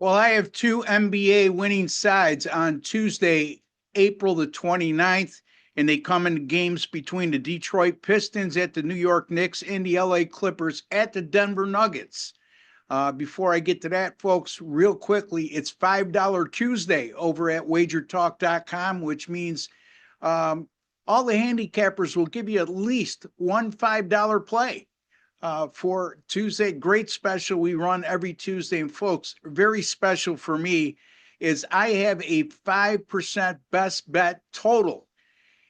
Well, I have two NBA winning sides on Tuesday, April the 29th, and they come in games between the Detroit Pistons at the New York Knicks and the LA Clippers at the Denver Nuggets. Before I get to that, folks, real quickly, it's $5 Tuesday over at wagertalk.com, which means um, all the handicappers will give you at least one $5 play for Tuesday. Great special we run every Tuesday. And folks, very special for me is I have a 5% best bet total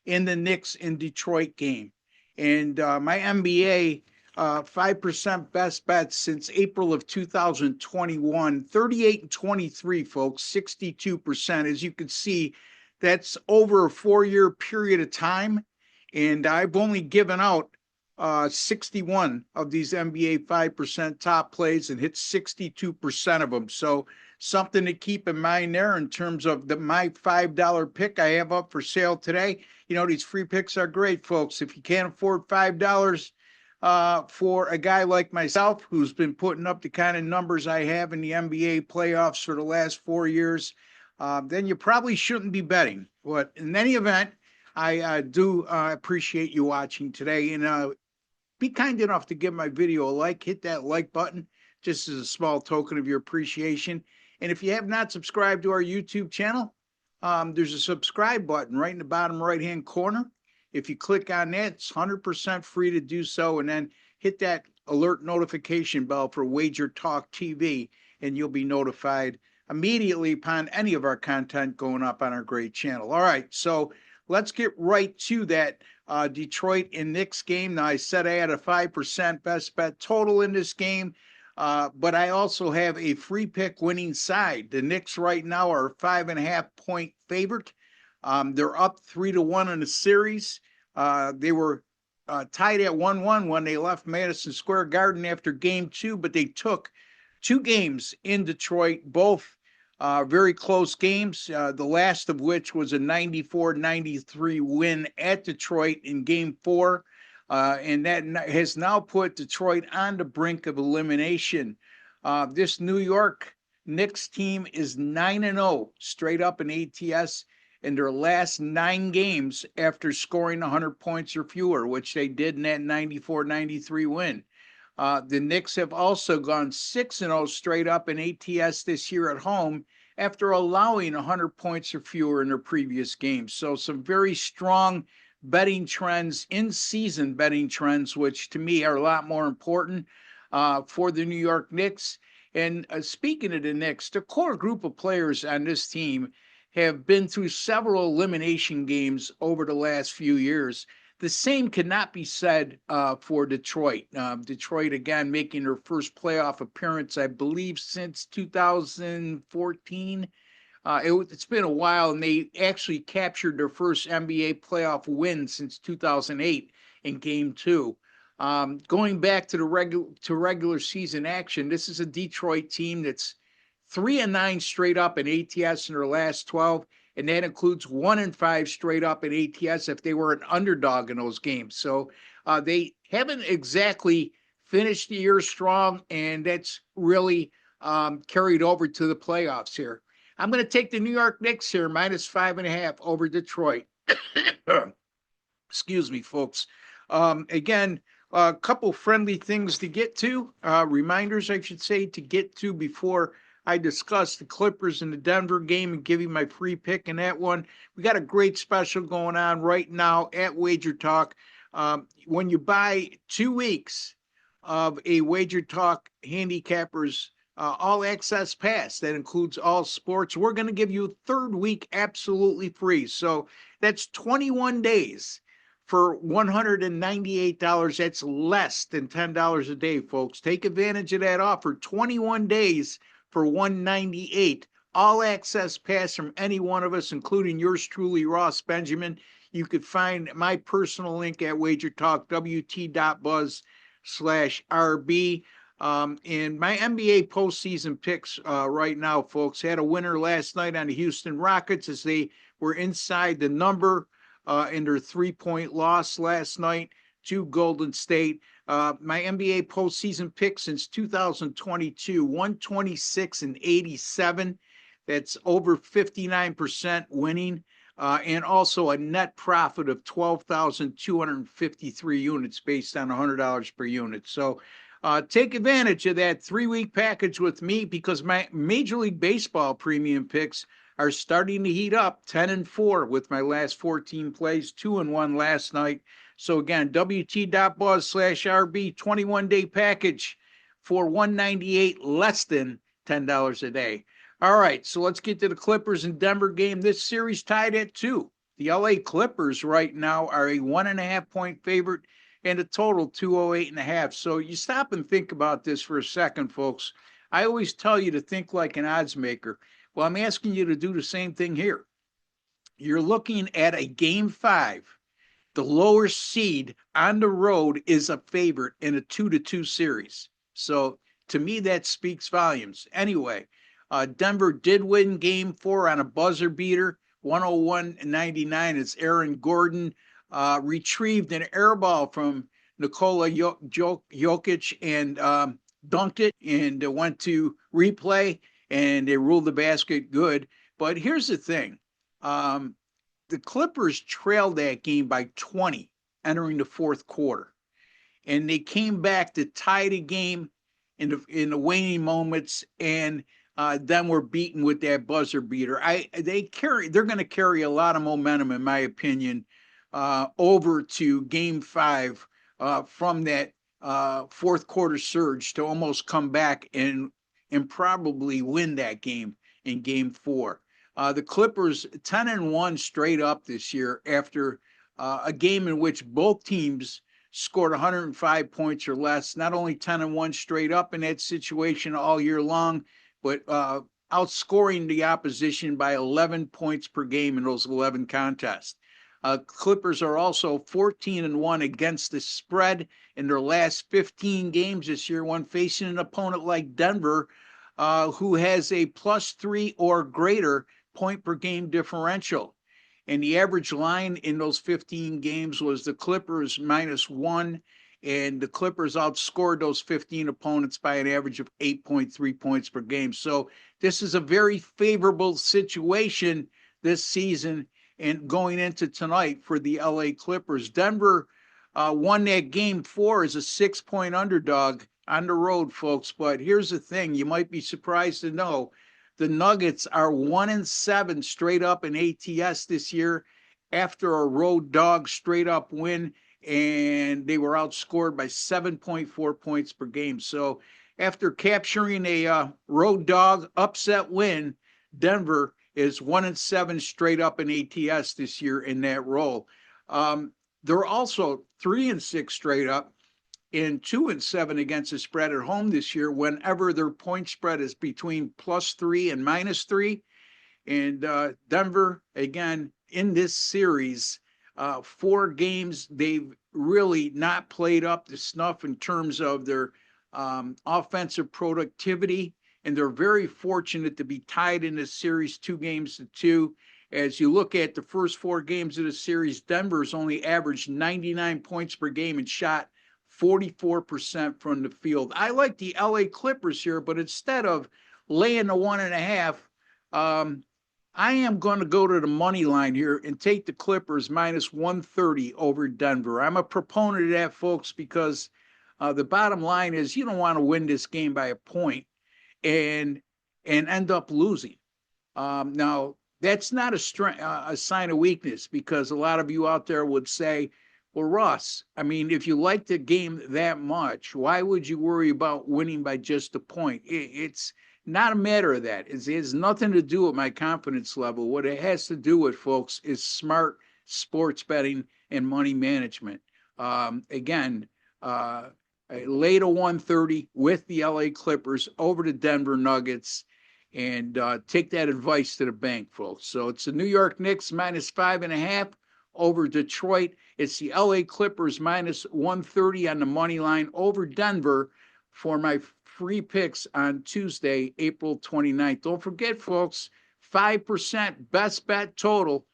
in the Knicks in Detroit game. And my NBA 5% best bets since April of 2021, 38 and 23, folks, 62%. As you can see, that's over a 4 year period of time. And I've only given out 61 of these NBA 5% top plays and hit 62% of them. So something to keep in mind there in terms of my $5 pick I have up for sale today. You know, these free picks are great, folks. If you can't afford $5 for a guy like myself who's been putting up the kind of numbers I have in the NBA playoffs for the last 4 years, then you probably shouldn't be betting. But in any event, I do appreciate you watching today. And be kind enough to give my video a like. Hit that like button just as a small token of your appreciation. And if you have not subscribed to our YouTube channel, there's a subscribe button right in the bottom right-hand corner. If you click on that, it's 100% free to do so. And then hit that alert notification bell for Wager Talk TV, and you'll be notified immediately upon any of our content going up on our great channel. All right, so let's get right to that Detroit and Knicks game. Now, I said I had a 5% best bet total in this game, but I also have a free pick winning side. The Knicks right now are a 5.5 point favorite. They're up 3-1 in the series. They were tied at 1-1 when they left Madison Square Garden after game two, but they took two games in Detroit, both very close games, the last of which was a 94-93 win at Detroit in game four. And that has now put Detroit on the brink of elimination. This New York Knicks team is 9-0 straight up in ATS in their last 9 games after scoring 100 points or fewer, which they did in that 94-93 win. The Knicks have also gone 6-0 straight up in ATS this year at home after allowing 100 points or fewer in their previous games. So some very strong betting trends, in-season betting trends, which to me are a lot more important for the New York Knicks. And speaking of the Knicks, the core group of players on this team have been through several elimination games over the last few years. The same cannot be said for Detroit. Detroit, again, making their first playoff appearance, I believe, since 2014. It's been a while, and they actually captured their first NBA playoff win since 2008 in Game 2. Going back to the regular season action, this is a Detroit team that's 3-9 straight up in ATS in their last 12. And that includes 1-5 straight up in ATS if they were an underdog in those games. So they haven't exactly finished the year strong, and that's really carried over to the playoffs here. I'm going to take the New York Knicks here, -5.5 over Detroit. Excuse me, folks. Again, a couple friendly things to get to, reminders, I should say, to get to before I discussed the Clippers and the Denver game and give you my free pick in that one. We got a great special going on right now at Wager Talk. When you buy 2 weeks of a Wager Talk handicappers all access pass that includes all sports, we're going to give you a third week absolutely free. So that's 21 days for $198. That's less than $10 a day, folks. Take advantage of that offer. 21 days for $198. All access pass from any one of us, including yours truly, Ross Benjamin. You could find my personal link at wagertalkwt.buzz/RB. And my NBA postseason picks right now, folks, had a winner last night on the Houston Rockets as they were inside the number in their 3-point loss last night to Golden State. My NBA postseason pick since 2022, 126-87. That's over 59% winning, and also a net profit of 12,253 units based on $100 per unit. So take advantage of that 3-week package with me because my Major League Baseball premium picks are starting to heat up. 10-4 with my last 14 plays, 2-1 last night. So again, WT.buzz/RB 21-day package for $198, less than $10 a day. All right, so let's get to the Clippers and Denver game. This series tied at 2. The LA Clippers right now are a 1.5-point favorite and a total 208.5. So you stop and think about this for a second, folks. I always tell you to think like an odds maker. Well, I'm asking you to do the same thing here. You're looking at a game 5. The lower seed on the road is a favorite in a 2-2 series. So to me, that speaks volumes. Anyway, Denver did win game 4 on a buzzer beater, 101-99. It's Aaron Gordon retrieved an air ball from Nikola Jokic and dunked it and went to replay, and they ruled the basket good. But here's the thing. The Clippers trailed that game by 20 entering the fourth quarter. And they came back to tie the game in the waning moments, and then were beaten with that buzzer beater. They're going to carry a lot of momentum, in my opinion, over to game 5 from that fourth quarter surge to almost come back and probably win that game in game 4. The Clippers 10-1 straight up this year after a game in which both teams scored 105 points or less. Not only 10-1 straight up in that situation all year long, but outscoring the opposition by 11 points per game in those 11 contests. Clippers are also 14-1 against the spread in their last 15 games this year when facing an opponent like Denver, who has a +3 or greater point per game differential. And the average line in those 15 games was the Clippers -1, and the Clippers outscored those 15 opponents by an average of 8.3 points per game. So this is a very favorable situation this season and going into tonight for the LA Clippers. Denver won that game 4 as a 6-point underdog on the road, folks. But here's the thing. You might be surprised to know the Nuggets are 1-7 straight up in ATS this year after a road dog straight up win, and they were outscored by 7.4 points per game. So after capturing a road dog upset win, Denver is 1-7 straight up in ATS this year in that role. They're also 3-6 straight up in 2-7 against the spread at home this year whenever their point spread is between +3 and -3. And Denver, again, in this series, 4 games, they've really not played up to snuff in terms of their offensive productivity. And they're very fortunate to be tied in this series 2-2. As you look at the first 4 games of the series, Denver's only averaged 99 points per game and shot 44% from the field. I like the LA Clippers here, but instead of laying the 1.5, I am going to go to the money line here and take the Clippers -130 over Denver. I'm a proponent of that, folks, because the bottom line is you don't want to win this game by a point and end up losing. Now, that's not a sign of weakness, because a lot of you out there would say, well, Russ, I mean, if you like the game that much, why would you worry about winning by just a point? It's not a matter of that. It has nothing to do with my confidence level. What it has to do with, folks, is smart sports betting and money management. Again, lay to 130 with the LA Clippers over the Denver Nuggets, and take that advice to the bank, folks. So it's the New York Knicks -5.5 over Detroit. It's the LA Clippers -130 on the money line over Denver for my free picks on Tuesday, April 29th. Don't forget, folks, 5% best bet total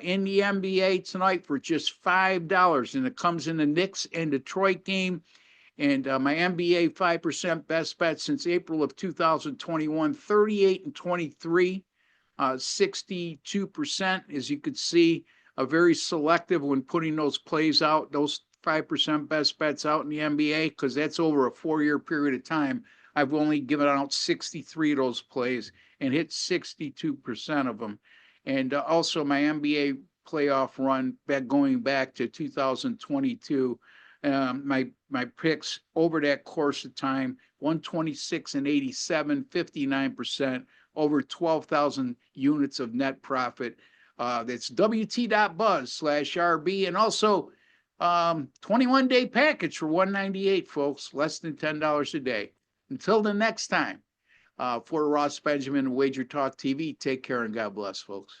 in the NBA tonight for just $5. And it comes in the Knicks and Detroit game. And my NBA 5% best bet since April of 2021, 38 and 23, 62%. As you could see, very selective when putting those plays out, those 5% best bets out in the NBA, because that's over a 4-year period of time. I've only given out 63 of those plays and hit 62% of them. And also my NBA playoff run going back to 2022. My picks over that course of time, 126 and 87, 59%, over 12,000 units of net profit. That's wt.buzz/RB. And also 21-day package for $198, folks, less than $10 a day. Until the next time, for Ross Benjamin and Wager Talk TV, take care and God bless, folks.